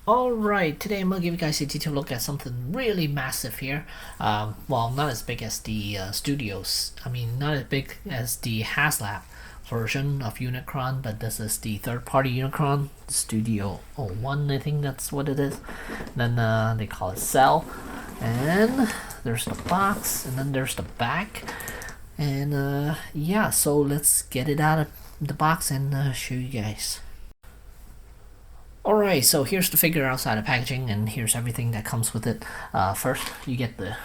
Alright, today I'm going to give you guys a detailed look at something really massive here. Well, not as big as the studios. I mean, not as big as the HasLab version of Unicron, but this is the third-party Unicron, Studio 01, I think that's what it is. Then they call it Cell. And there's the box, and then there's the back. And yeah, so let's get it out of the box and show you guys. Alright, so here's the figure outside the packaging, and here's everything that comes with it. First, you get the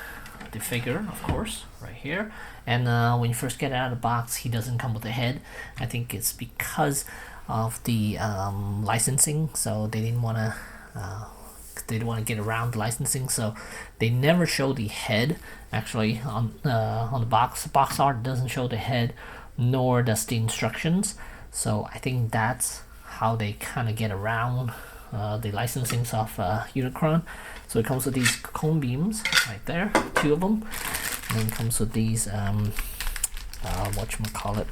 figure, of course, right here. And when you first get it out of the box, he doesn't come with a head. I think it's because of the licensing, so they didn't want to get around the licensing, so they never show the head. Actually, on the box art doesn't show the head, nor does the instructions. So I think that's how they kind of get around the licensings of Unicron. So it comes with these cone beams right there, 2 of them, and then comes with these whatchamacallit,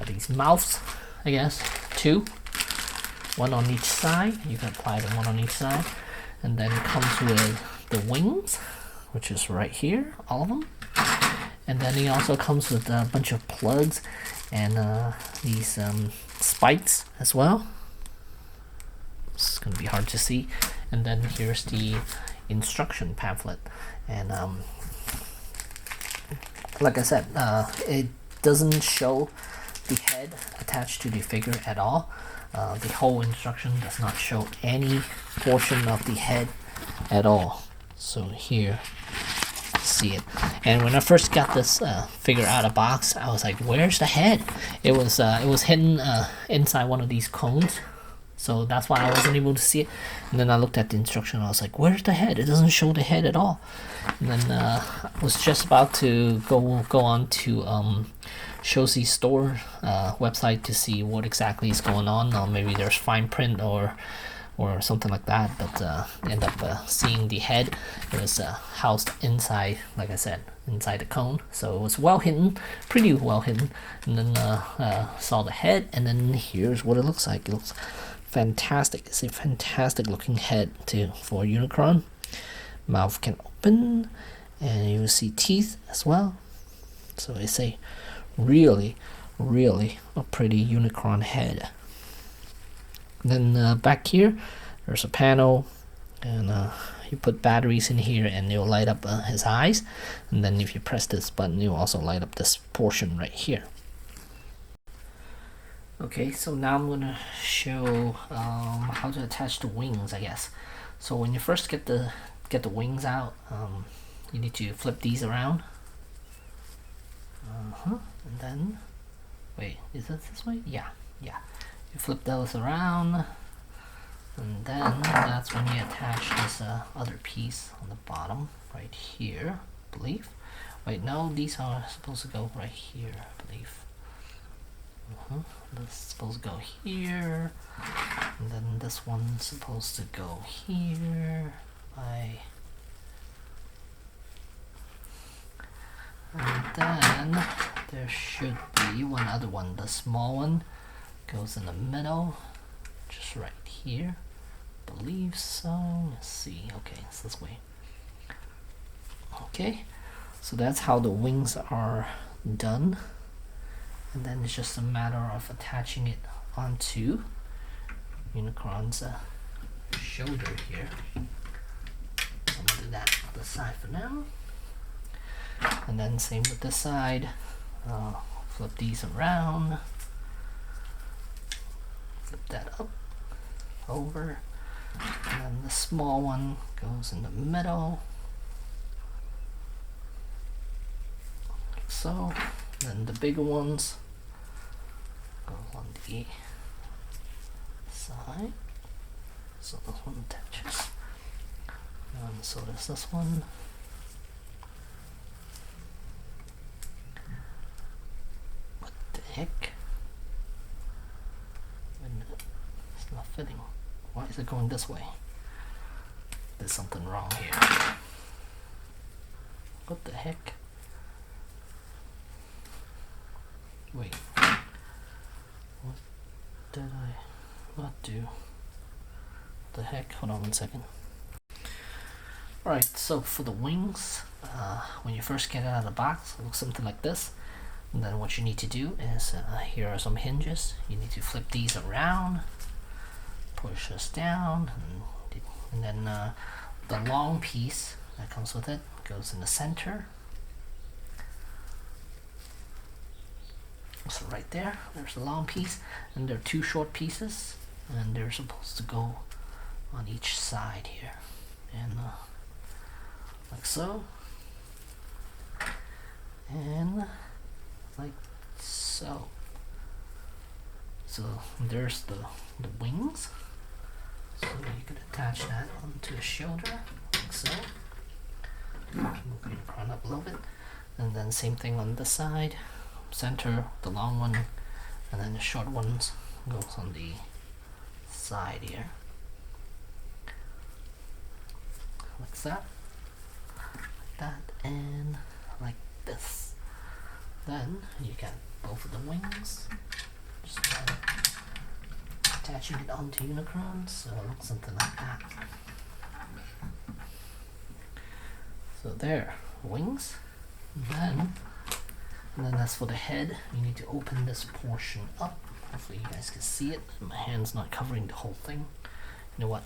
these mouths, I guess, 2, 1 on each side. You can apply them 1 on each side, and then it comes with the wings, which is right here, all of them. And then he also comes with a bunch of plugs and these spikes as well. It's gonna be hard to see. And then here's the instruction pamphlet, and like I said, it doesn't show the head attached to the figure at all. The whole instruction does not show any portion of the head at all. So here, see it. And when I first got this figure out of box, I was like, where's the head? It was hidden inside one of these cones, so that's why I wasn't able to see it. And then I looked at the instruction, and I was like, where's the head? It doesn't show the head at all. And then I was just about to go on to Shoshi's store website to see what exactly is going on, or maybe there's fine print or something like that, but end up seeing the head. It was housed inside, like I said, inside the cone, so it was well hidden, pretty well hidden. And then saw the head, and then here's what it looks like. It looks fantastic. It's a fantastic looking head too for Unicron. Mouth can open, and you see teeth as well. So it's a really a pretty Unicron head. And then back here, there's a panel, and you put batteries in here, and it'll light up his eyes. And then if you press this button, you'll also light up this portion right here. Okay, so now I'm gonna show how to attach the wings, I guess. So when you first get the wings out, you need to flip these around. And then, wait, is that this way? Yeah. You flip those around, and then that's when you attach this other piece on the bottom right here, I believe. Wait, no, these are supposed to go right here, I believe. This is supposed to go here, and then this one's supposed to go here. And then there should be one other one, the small one. Goes in the middle, just right here, believe so. Let's see. Okay, it's this way. Okay, so that's how the wings are done, and then it's just a matter of attaching it onto Unicron's shoulder here. I'm gonna do that on the side for now, and then same with this side. Flip these around. Flip that up, over, and then the small one goes in the middle, like so. Then the bigger ones go on the side, so this one attaches, and so does this one. What the heck? It's not fitting. Why is it going this way? There's something wrong here. What the heck? Wait. What did I not do? the heck? Hold on 1 second. Alright, so for the wings, when you first get it out of the box, it looks something like this. And then what you need to do is, here are some hinges. You need to flip these around, push this down, and then the long piece that comes with it goes in the center. So right there, there's the long piece, and there are 2 short pieces, and they're supposed to go on each side here, and like so, and like so. So there's the wings. So you could attach that onto a shoulder, like so. Move Unicron up a little bit, and then same thing on this side. Center the long one, and then the short ones goes on the side here, like that, and like this. Then you got both of the wings. Just attaching it onto Unicron, so it looks something like that. So there, wings. And then as for the head, you need to open this portion up. Hopefully you guys can see it. My hand's not covering the whole thing. You know what?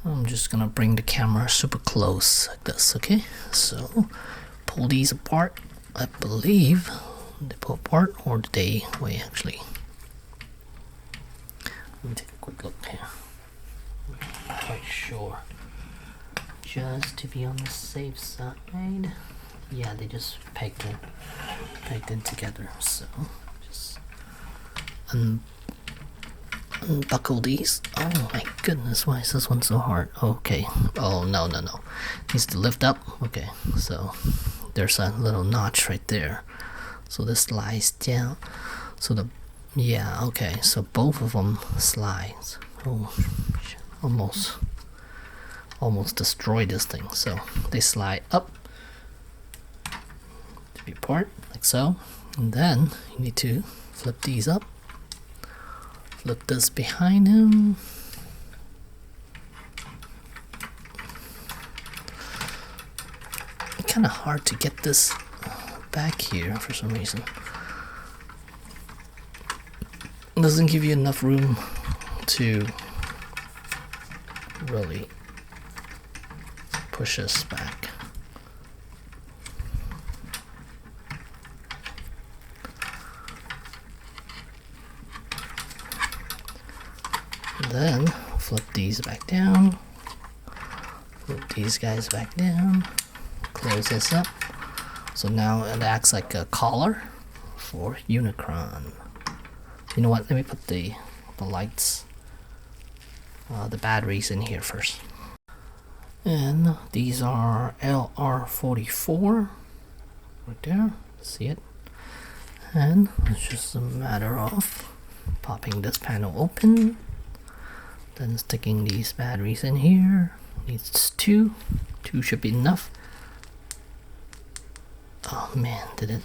I'm just gonna bring the camera super close like this, okay? So pull these apart. I believe they pull apart, or did they wait actually? Let me take a quick look here. I'm not quite sure. Just to be on the safe side. Yeah, they just pegged it together. So just unbuckle these. Oh my goodness, why is this one so hard? Okay. Oh no. Needs to lift up. Okay, so there's a little notch right there. So this slides down. So okay. So both of them slides. Oh, almost destroyed this thing. So they slide up to be apart like so, and then you need to flip these up. Flip this behind him. It's kind of hard to get this back here for some reason. It doesn't give you enough room to really push this back. And then flip these back down, flip these guys back down, close this up. So now it acts like a collar for Unicron. You know what, let me put the lights, the batteries in here first. And these are LR44 right there, see it? And it's just a matter of popping this panel open, then sticking these batteries in here. Needs two should be enough. Oh man, did it?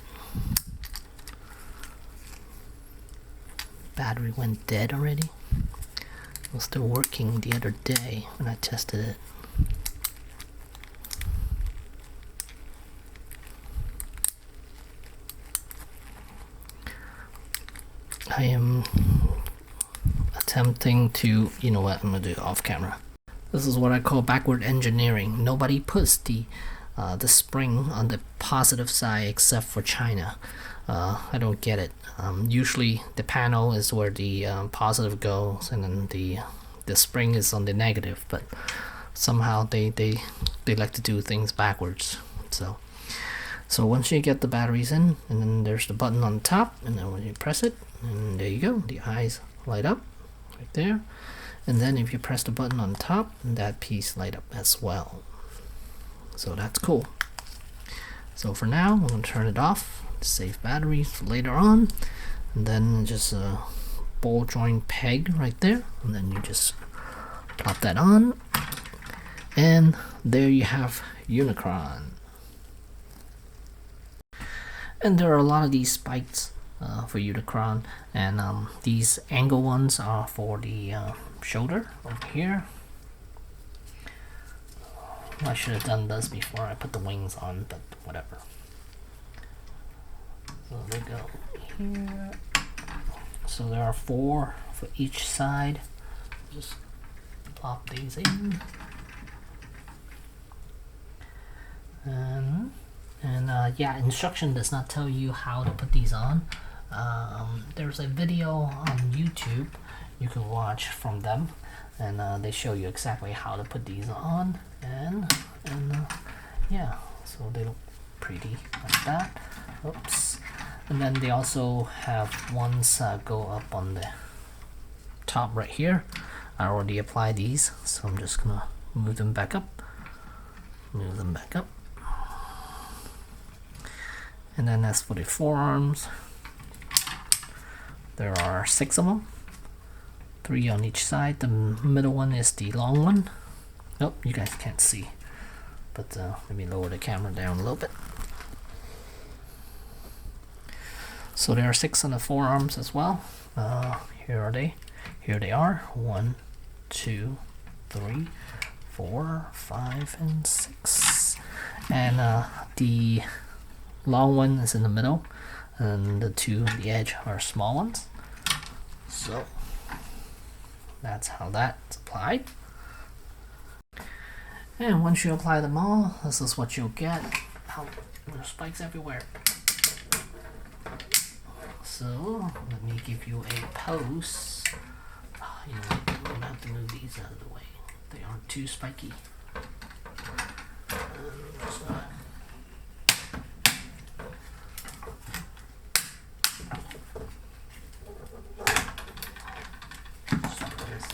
Battery went dead already. It was still working the other day when I tested it. I am attempting to, you know what, I'm gonna do it off camera. This is what I call backward engineering. Nobody puts the spring on the positive side except for China. I don't get it. Usually the panel is where the positive goes, and then the spring is on the negative, but somehow they like to do things backwards. So once you get the batteries in, and then there's the button on the top, and then when you press it, and there you go, the eyes light up right there. And then if you press the button on top, that piece light up as well. So that's cool. So for now, I'm gonna turn it off, save batteries for later on, and then just a ball joint peg right there, and then you just plop that on, and there you have Unicron. And there are a lot of these spikes for Unicron, and these angle ones are for the shoulder over here. I should have done this before I put the wings on, but whatever. So they go here. So there are 4 for each side. Just plop these in. And yeah, instruction does not tell you how to put these on. There's a video on YouTube you can watch from them, and they show you exactly how to put these on, and yeah, so they look pretty like that. Oops. And then they also have ones go up on the top right here. I already applied these, so I'm just gonna move them back up. Move them back up. And then as for the forearms, there are 6 of them, 3 on each side. The middle one is the long one. Oh, you guys can't see, but let me lower the camera down a little bit. So there are 6 on the forearms as well. Here are they. Here they are. 1, 2, 3, 4, 5, and 6. And the long one is in the middle, and the 2 on the edge are small ones. So that's how that's applied. And once you apply them all, this is what you'll get. Ow, there are spikes everywhere. So let me give you a pose. You know what, I'm gonna have to move these out of the way. They aren't too spiky.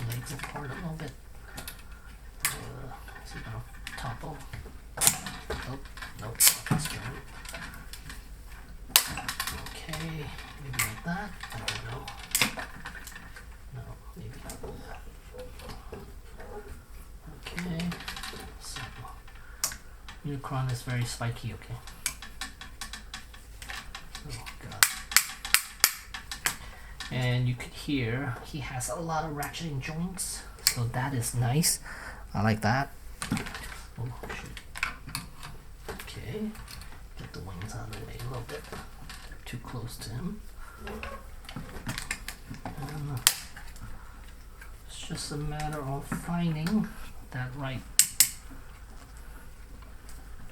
Legs apart a little bit. Is it gonna topple? Oh, nope, that's good. Okay, maybe like that. I don't know. No, maybe not that. Okay, so Unicron is very spiky, okay. Oh god. And you could hear he has a lot of ratcheting joints, so that is nice. I like that. Oh shoot. Okay, get the wings out of the way a little bit. They're too close to him. And it's just a matter of finding that right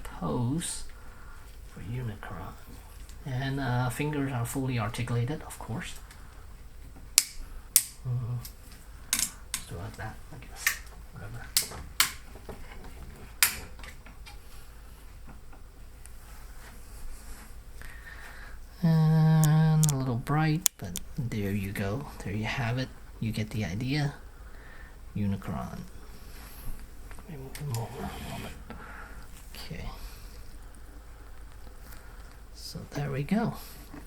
pose for Unicron. And fingers are fully articulated, of course. Just do it like that, I guess. Whatever. And a little bright, but there you go. There you have it. You get the idea. Unicron. Maybe move over a little bit. Okay. So there we go.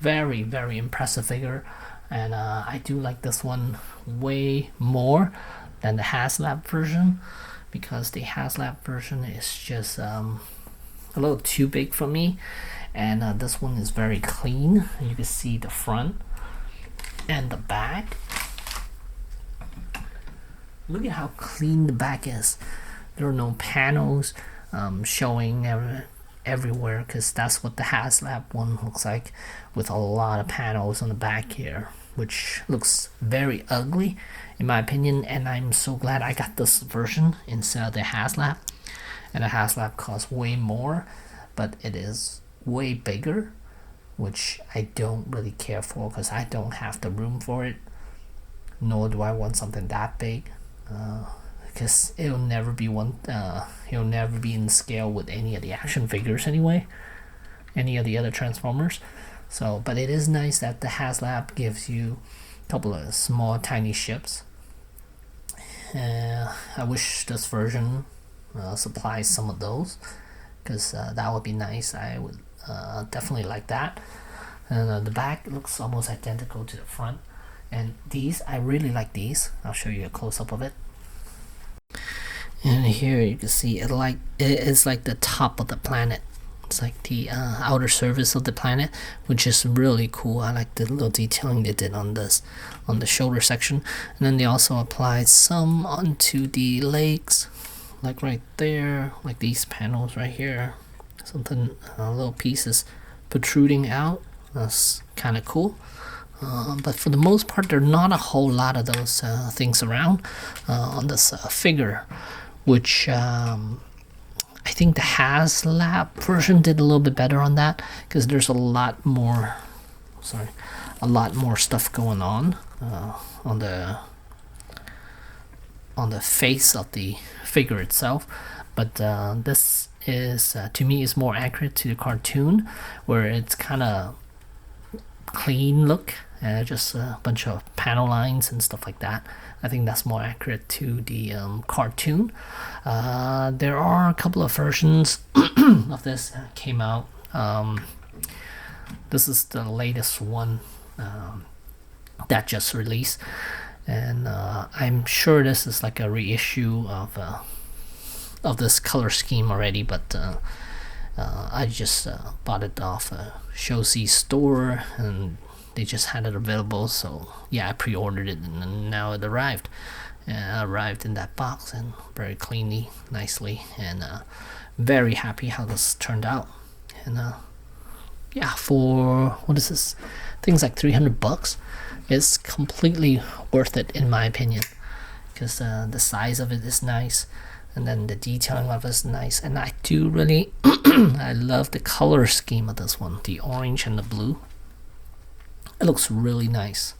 Very, very impressive figure. And I do like this one way more than the HasLab version, because the HasLab version is just a little too big for me, and this one is very clean. You can see the front and the back. Look at how clean the back is. There are no panels showing everywhere, because that's what the HasLab one looks like, with a lot of panels on the back here, which looks very ugly in my opinion. And I'm so glad I got this version instead of the HasLab. And the HasLab costs way more, but it is way bigger, which I don't really care for, because I don't have the room for it, nor do I want something that big, because it'll never be it'll never be in scale with any of the action figures anyway, any of the other Transformers. So, but it is nice that the HasLab gives you a couple of small tiny ships. I wish this version supplies some of those, because that would be nice. I would definitely like that. And the back looks almost identical to the front. And these, I really like these. I'll show you a close-up of it. And here you can see it is like the top of the planet. It's like the outer surface of the planet, which is really cool. I like the little detailing they did on this, on the shoulder section. And then they also applied some onto the legs, like right there, like these panels right here. Something, little pieces protruding out. That's kind of cool. But for the most part, there are not a whole lot of those things around on this figure, which I think the HasLab version did a little bit better on that, because there's a lot more stuff going on the face of the figure itself. But this is to me is more accurate to the cartoon, where it's kind of clean look, just a bunch of panel lines and stuff like that. I think that's more accurate to the cartoon. There are a couple of versions of this that came out. This is the latest one that just released, and I'm sure this is like a reissue of this color scheme already, but I just bought it off a Show-C store, and they just had it available, so yeah, I pre-ordered it, and now it arrived. Arrived in that box, and very cleanly, nicely, and very happy how this turned out. And yeah, for what is this? Things like $300. It's completely worth it in my opinion, because the size of it is nice, and then the detailing of it is nice, and I do really I love the color scheme of this one, the orange and the blue. It looks really nice.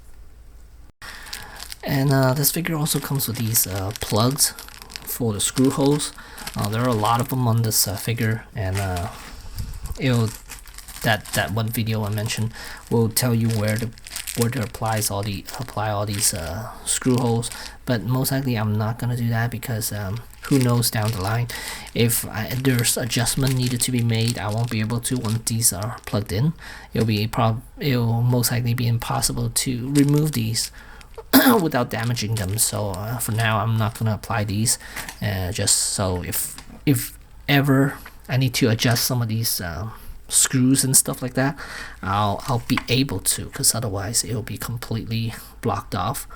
And this figure also comes with these plugs for the screw holes. There are a lot of them on this figure, and that one video I mentioned will tell you where to apply all these screw holes. But most likely I'm not gonna do that, because who knows down the line if there's adjustment needed to be made. I won't be able to once these are plugged in. It'll most likely be impossible to remove these without damaging them. So for now I'm not gonna apply these, just so if ever I need to adjust some of these screws and stuff like that, I'll be able to, because otherwise it'll be completely blocked off,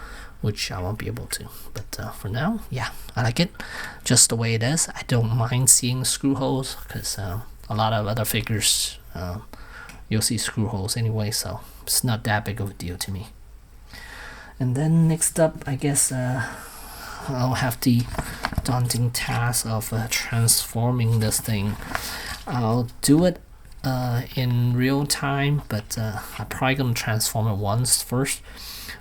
which I won't be able to. But for now, yeah, I like it just the way it is. I don't mind seeing screw holes, because a lot of other figures you'll see screw holes anyway, so it's not that big of a deal to me. And then next up, I guess I'll have the daunting task of transforming this thing. I'll do it in real time, but I'm probably gonna transform it once first,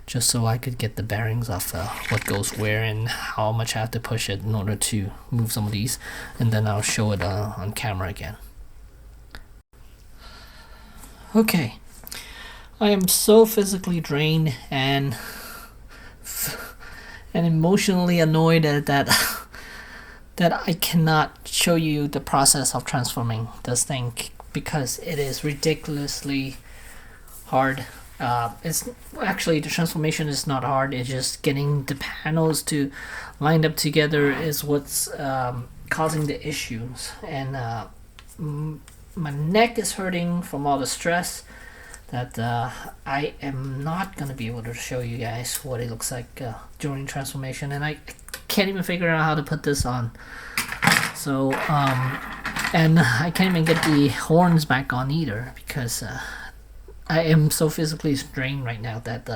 just so I could get the bearings of what goes where and how much I have to push it in order to move some of these, and then I'll show it on camera again. Okay, I am so physically drained and emotionally annoyed at that I cannot show you the process of transforming this thing, because it is ridiculously hard. It's actually, the transformation is not hard. It's just getting the panels to line up together is what's causing the issues. And my neck is hurting from all the stress that I am not gonna be able to show you guys what it looks like during transformation, and I can't even figure out how to put this on. So and I can't even get the horns back on either, because I am so physically strained right now that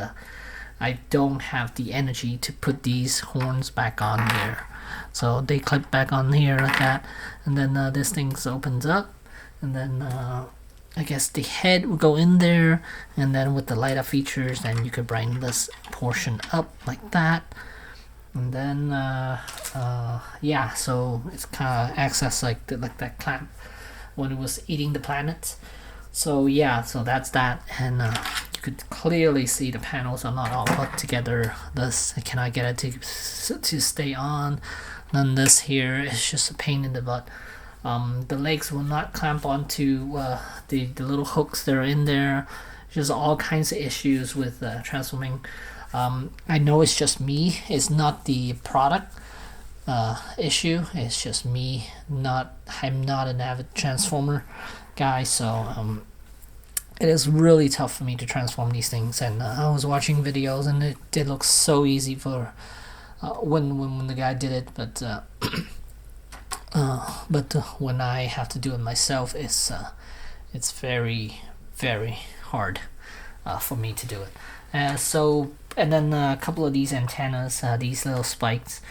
I don't have the energy to put these horns back on there. So they clip back on here like that, and then this thing opens up, and then I guess the head will go in there, and then with the light up features, then you could bring this portion up like that. And then yeah, so it's kind of access like that clamp when it was eating the planet. So yeah, so that's that, and you could clearly see the panels are not all put together. This, I cannot get it to stay on. Then this here is just a pain in the butt. The legs will not clamp onto the little hooks that are in there. Just all kinds of issues with transforming. I know it's just me. It's not the product issue. It's just me. I'm not an avid transformer, guy, so it is really tough for me to transform these things. And I was watching videos, and it did look so easy for when the guy did it, but when I have to do it myself, it's very very hard for me to do it. And then a couple of these antennas, these little spikes,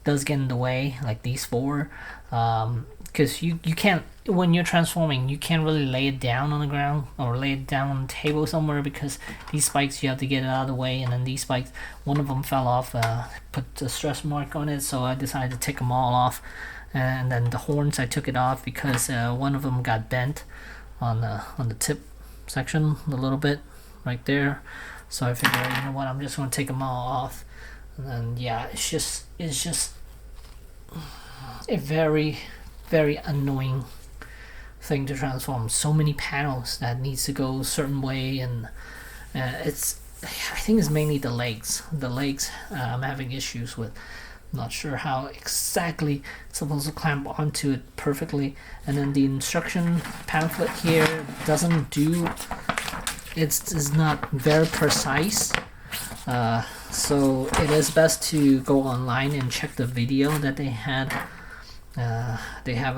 does get in the way, like these four, because you can't, when you're transforming, you can't really lay it down on the ground or lay it down on the table somewhere, because these spikes, you have to get it out of the way. And then these spikes, one of them fell off, put a stress mark on it, so I decided to take them all off. And then the horns, I took it off because one of them got bent on the tip section a little bit right there. So I figured, you know what, I'm just going to take them all off. And then yeah, it's just a very very annoying thing to transform. So many panels that needs to go a certain way, and I think it's mainly the legs. I'm having issues with. Not sure how exactly it's supposed to clamp onto it perfectly. And then the instruction pamphlet here doesn't do, it's not very precise, so it is best to go online and check the video that they have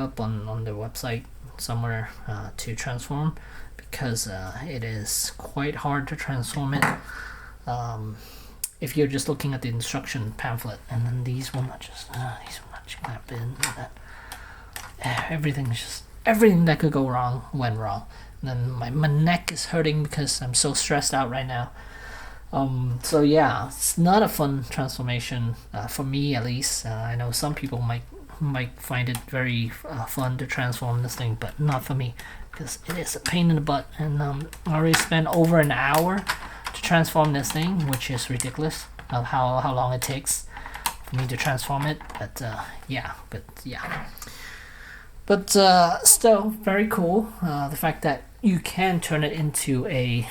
up on their website somewhere to transform, because it is quite hard to transform it if you're just looking at the instruction pamphlet. And then these will not just clamp in. Everything that could go wrong went wrong. And then my neck is hurting because I'm so stressed out right now. So yeah, it's not a fun transformation for me, at least. I know some people might find it very fun to transform this thing, but not for me, because it is a pain in the butt. And I already spent over an hour to transform this thing, which is ridiculous of how long it takes for me to transform it. But still very cool, the fact that you can turn it into a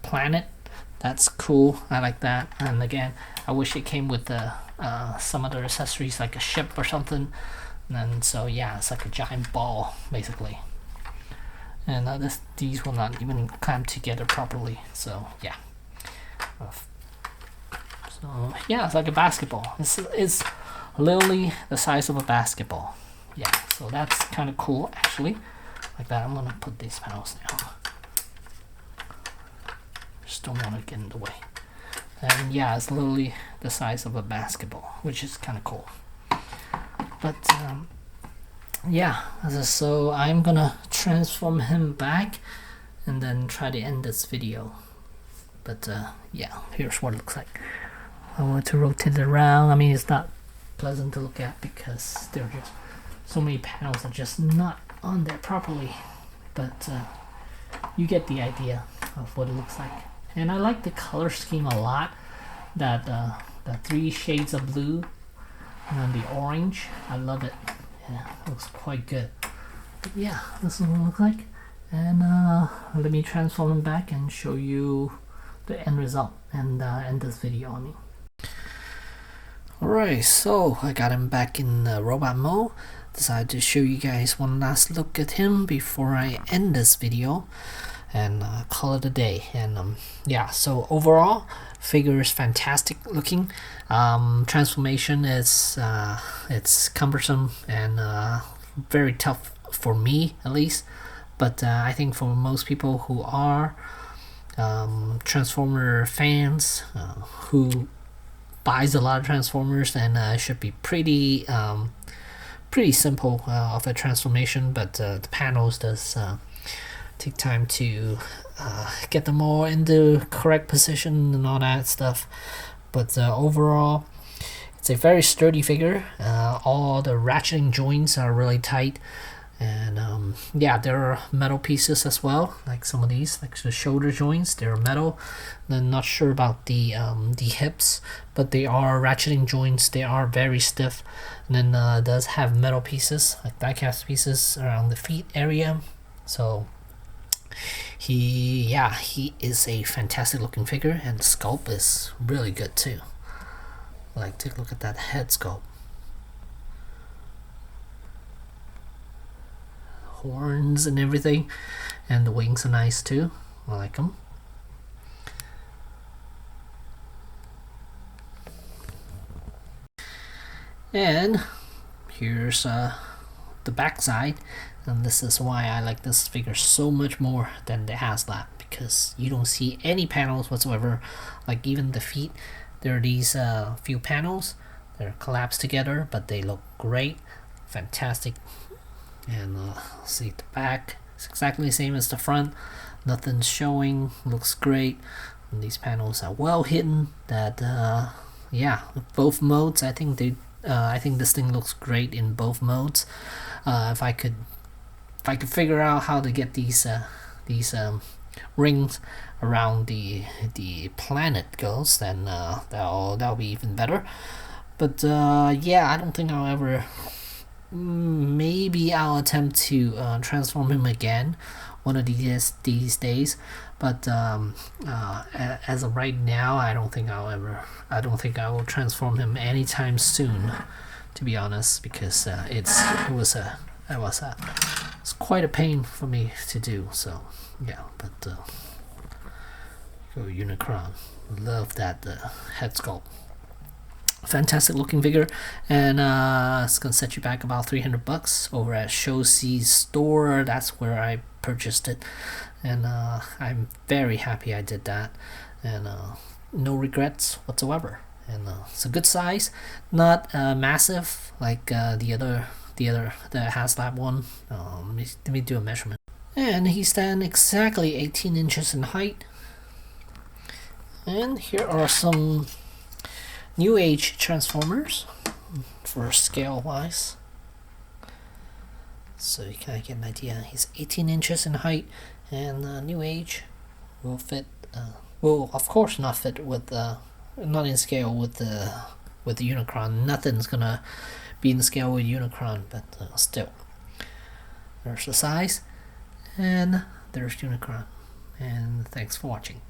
planet. That's cool. I like that. And again, I wish it came with some other accessories, like a ship or something. And so yeah, it's like a giant ball basically. And these will not even clamp together properly. So yeah. So yeah, it's like a basketball. It's literally the size of a basketball. Yeah, so that's kind of cool actually. Like that. I'm gonna put these panels down. Just don't want to get in the way. And yeah, it's literally the size of a basketball, which is kind of cool. But yeah, so I'm gonna transform him back and then try to end this video. But yeah, here's what it looks like. I want to rotate it around. I mean, it's not pleasant to look at because there are just so many panels are just not on there properly. But you get the idea of what it looks like. And I like the color scheme a lot. That the 3 shades of blue and the orange. I love it. Yeah, it looks quite good. But yeah, this is what it looks like. And let me transform them back and show you the end result and end this video on me. Alright, so I got him back in robot mode. Decided to show you guys one last look at him before I end this video and call it a day. And yeah, so overall, figure is fantastic looking. Transformation is it's cumbersome and very tough for me at least, but I think for most people who are Transformer fans, who buys a lot of Transformers, and should be pretty simple of a transformation. But the panels does take time to get them all in the correct position and all that stuff. But overall, it's a very sturdy figure. All the ratcheting joints are really tight, and yeah, there are metal pieces as well, like some of these, like the shoulder joints, they're metal. I'm not sure about the hips, but they are ratcheting joints. They are very stiff. And then it does have metal pieces, like die-cast pieces around the feet area. So he is a fantastic looking figure, and the sculpt is really good too. Like, take a look at that head sculpt. horns and everything, and the wings are nice too. I like them. And here's the back side, and this is why I like this figure so much more than the HasLab, because you don't see any panels whatsoever. Like even the feet, there are these few panels, they're collapsed together, but they look great, fantastic. And see the back, it's exactly the same as the front, nothing's showing, looks great. And these panels are well hidden. That yeah, both modes, I think this thing looks great in both modes. If I could figure out how to get these rings around the planet goes, then that'll be even better. But yeah, I don't think I'll ever. Maybe I'll attempt to transform him again one of these days. But as of right now, I don't think I will transform him anytime soon, to be honest, because it's quite a pain for me to do. So yeah, but go Unicron. Love that head sculpt. Fantastic looking figure, and it's gonna set you back about $300 over at Showc's store. That's where I purchased it, and I'm very happy I did that, and no regrets whatsoever. And it's a good size, not massive like the HasLab one. Let me do a measurement, and he stands exactly 18 inches in height. And here are some New Age Transformers for scale wise, so you can get an idea. He's 18 inches in height, and New Age will fit. Will of course not fit with not in scale with the Unicron. Nothing's gonna be in scale with Unicron, but still, there's the size, and there's Unicron. And thanks for watching.